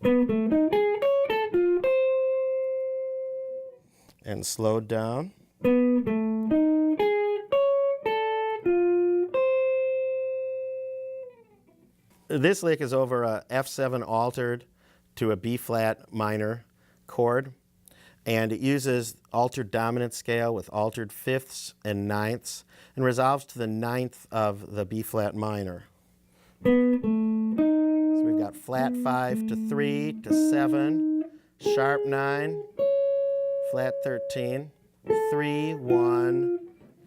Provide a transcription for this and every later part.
And slowed down. This lick is over a F7 altered to a B flat minor chord, and it uses altered dominant scale with altered fifths and ninths and resolves to the ninth of the B flat minor. So we've got flat 5 to 3 to 7, sharp 9, flat 13, 3, 1,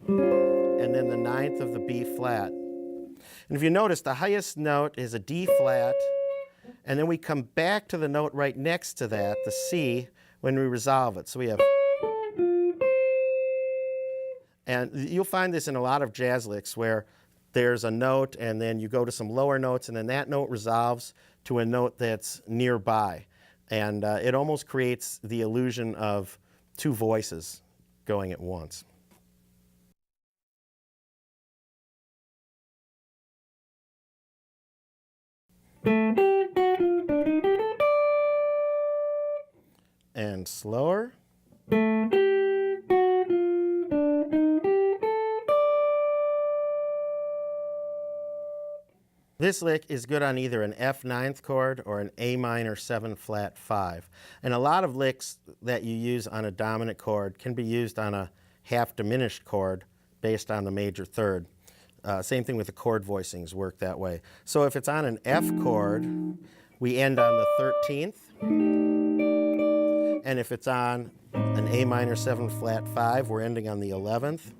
and then the ninth of the B flat. And if you notice, the highest note is a D flat, and then we come back to the note right next to that, the C, when we resolve it. So we have, and you'll find this in a lot of jazz licks where there's a note and then you go to some lower notes and then that note resolves to a note that's nearby. And it almost creates the illusion of two voices going at once. And slower. This lick is good on either an F ninth chord or an A minor 7 flat 5. And a lot of licks that you use on a dominant chord can be used on a half diminished chord based on the major third. Same thing with the chord voicings work that way. So if it's on an F chord, we end on the 13th. And if it's on an A minor 7 flat 5, we're ending on the 11th.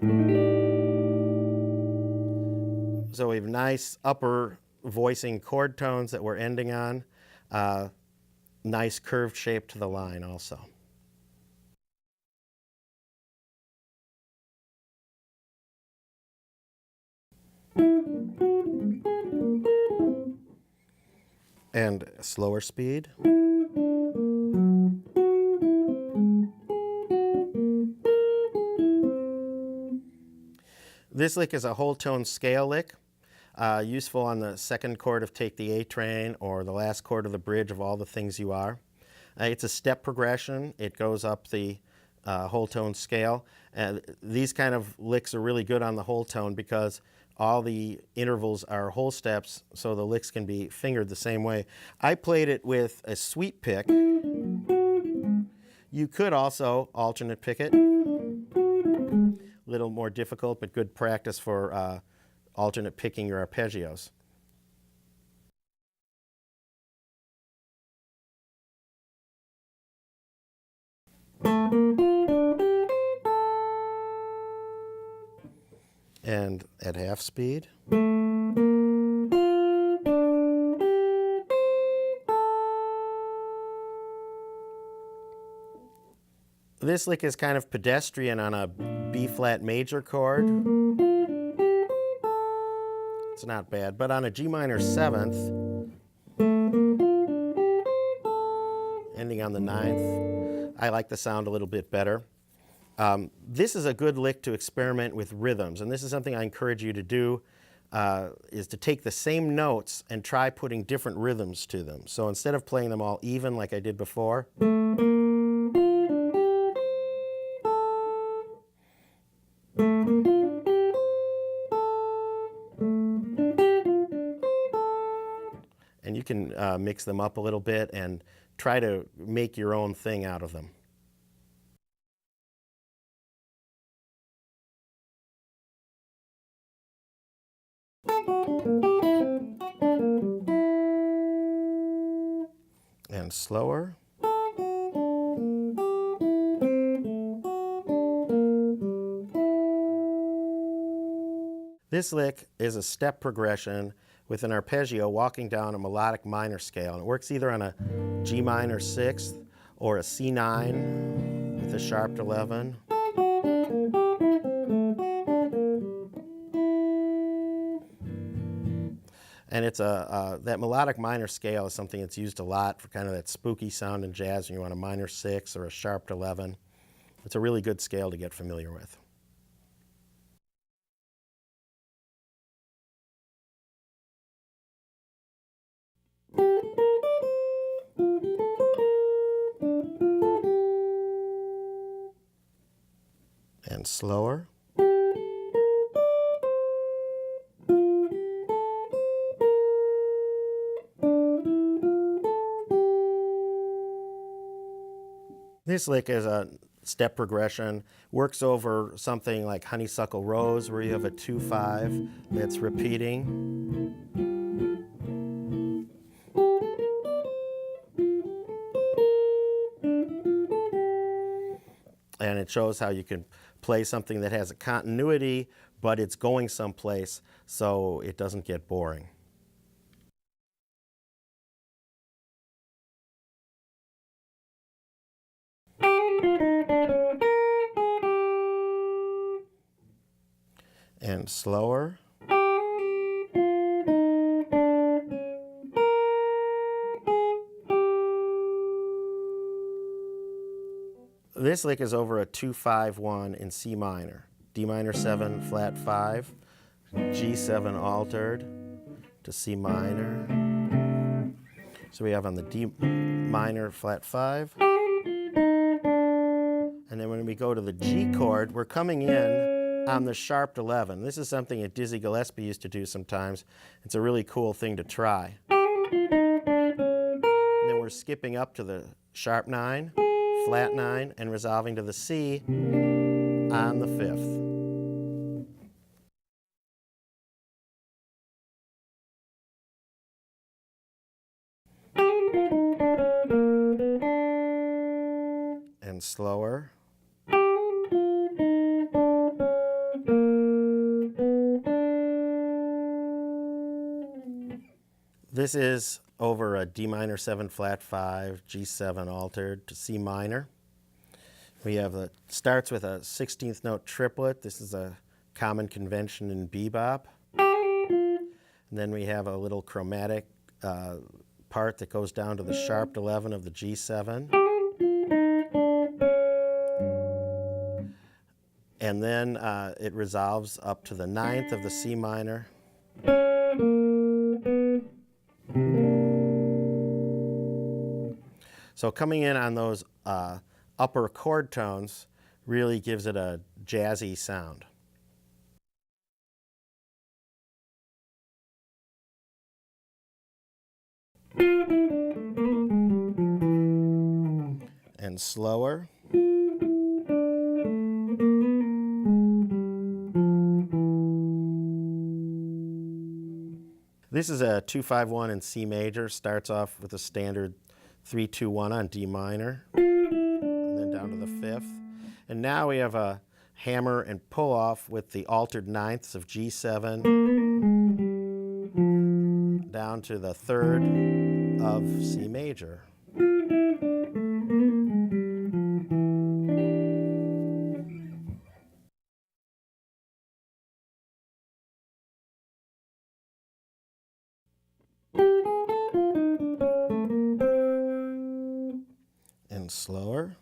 So we have nice upper voicing chord tones that we're ending on. Nice curved shape to the line also. And slower speed. This lick is a whole tone scale lick, useful on the second chord of Take the A Train or the last chord of the bridge of All the Things You Are. It's a step progression. It goes up the whole tone scale. These kind of licks are really good on the whole tone because all the intervals are whole steps, so the licks can be fingered the same way. I played it with a sweep pick. You could also alternate pick it. A little more difficult, but good practice for alternate picking your arpeggios. And at half speed. This lick is kind of pedestrian on a B flat major chord. It's not bad, but on a G minor 7th, ending on the 9th, I like the sound a little bit better. This is a good lick to experiment with rhythms, and this is something I encourage you to do, is to take the same notes and try putting different rhythms to them. So instead of playing them all even like I did before, and you can mix them up a little bit and try to make your own thing out of them. And slower. This lick is a step progression with an arpeggio walking down a melodic minor scale. And it works either on a G minor 6th or a C9 with a sharp 11. And it's that melodic minor scale is something that's used a lot for kind of that spooky sound in jazz when you want a minor 6 or a sharp 11. It's a really good scale to get familiar with. slower. This lick is a step progression, works over something like Honeysuckle Rose, where you have a 2-5 that's repeating. And it shows how you can play something that has a continuity, but it's going someplace, so it doesn't get boring. And slower. This lick is over a 2-5-1 in C minor, D minor 7 flat 5, G7 altered to C minor. So we have on the D minor flat 5. And then when we go to the G chord, we're coming in on the sharp 11. This is something that Dizzy Gillespie used to do sometimes. It's a really cool thing to try. And then we're skipping up to the sharp 9, flat 9, and resolving to the C on the 5th. And slower. This is over a D minor 7 flat 5, G7 altered to C minor. We have starts with a 16th note triplet. This is a common convention in bebop. And then we have a little chromatic part that goes down to the sharp 11 of the G7. And then it resolves up to the 9th of the C minor. So coming in on those upper chord tones really gives it a jazzy sound. And slower. This is a 2-5-1 in C major. Starts off with a standard 3-2-1 on D minor, and then down to the 5th. And now we have a hammer and pull off with the altered 9ths of G7 down to the 3rd of C major. And slower.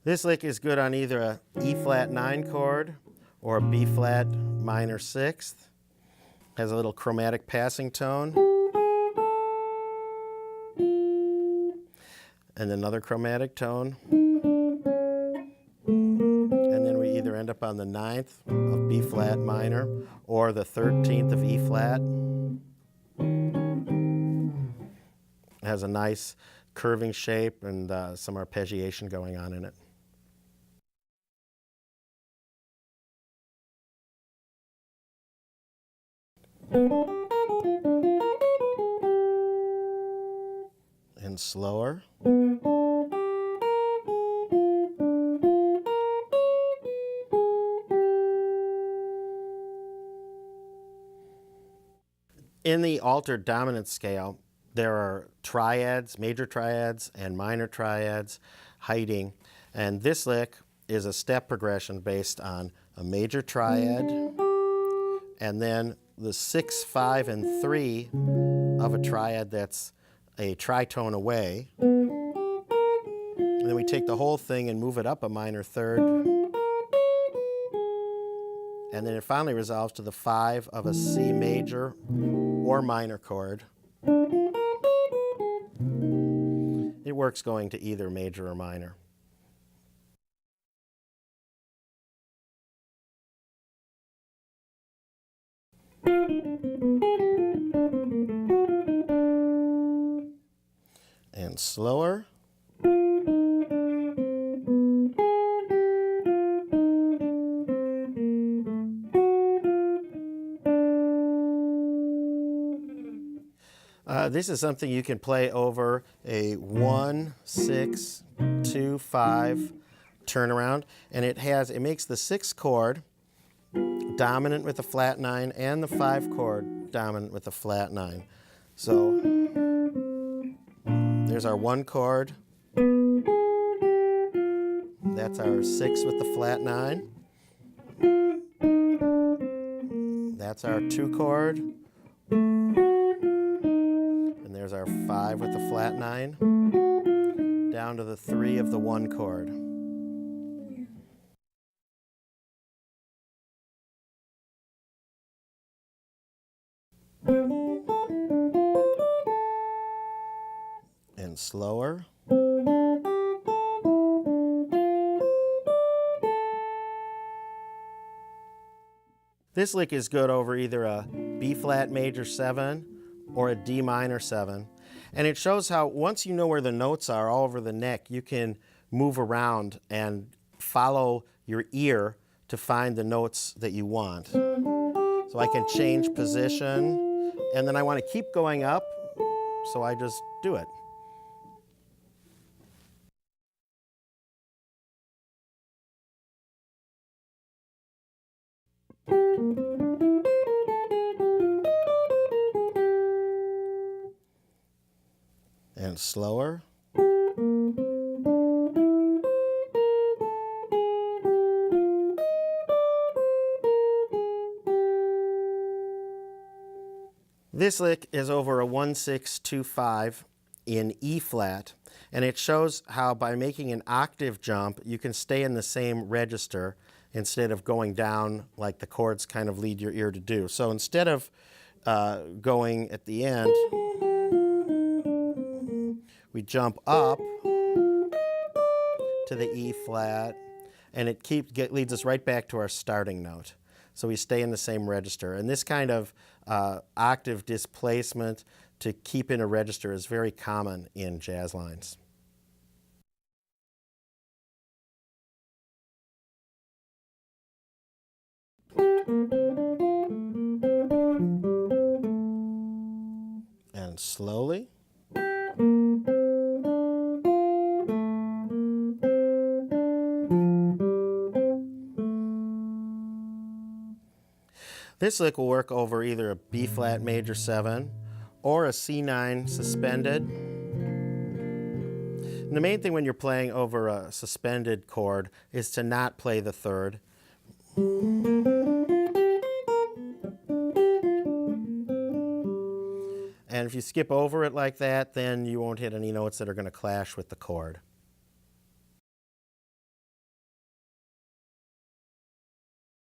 This lick is good on either a E flat 9 chord or a B flat minor 6th. Has a little chromatic passing tone. And another chromatic tone. And then we either end up on the 9th of B flat minor or the 13th of E flat. It has a nice curving shape and some arpeggiation going on in it. And slower. In the altered dominant scale, there are triads, major triads and minor triads hiding, and this lick is a step progression based on a major triad and then the 6, 5, and 3 of a triad that's a tritone away. And then we take the whole thing and move it up a minor 3rd and then it finally resolves to the 5 of a C major or minor chord. It works going to either major or minor. And slower. This is something you can play over a 1, 6, 2, 5 turnaround, and it makes the 6th chord dominant with the flat 9 and the 5 chord dominant with the flat 9. So there's our 1 chord. That's our 6 with the flat 9. That's our 2 chord. And there's our 5 with the flat 9. Down to the 3 of the 1 chord. And slower. This lick is good over either a B flat major 7 or a D minor 7. And it shows how once you know where the notes are all over the neck, you can move around and follow your ear to find the notes that you want. So I can change position, and then I want to keep going up, so I just do it. And slower. This lick is over a 1-6-2-5 in E flat, and it shows how by making an octave jump you can stay in the same register instead of going down like the chords kind of lead your ear to do. So instead of going at the end, we jump up to the E flat, and it leads us right back to our starting note. So we stay in the same register. And this kind of octave displacement to keep in a register is very common in jazz lines. And slowly. This lick will work over either a B flat major 7 or a C9 suspended. And the main thing when you're playing over a suspended chord is to not play the 3rd. And if you skip over it like that, then you won't hit any notes that are going to clash with the chord.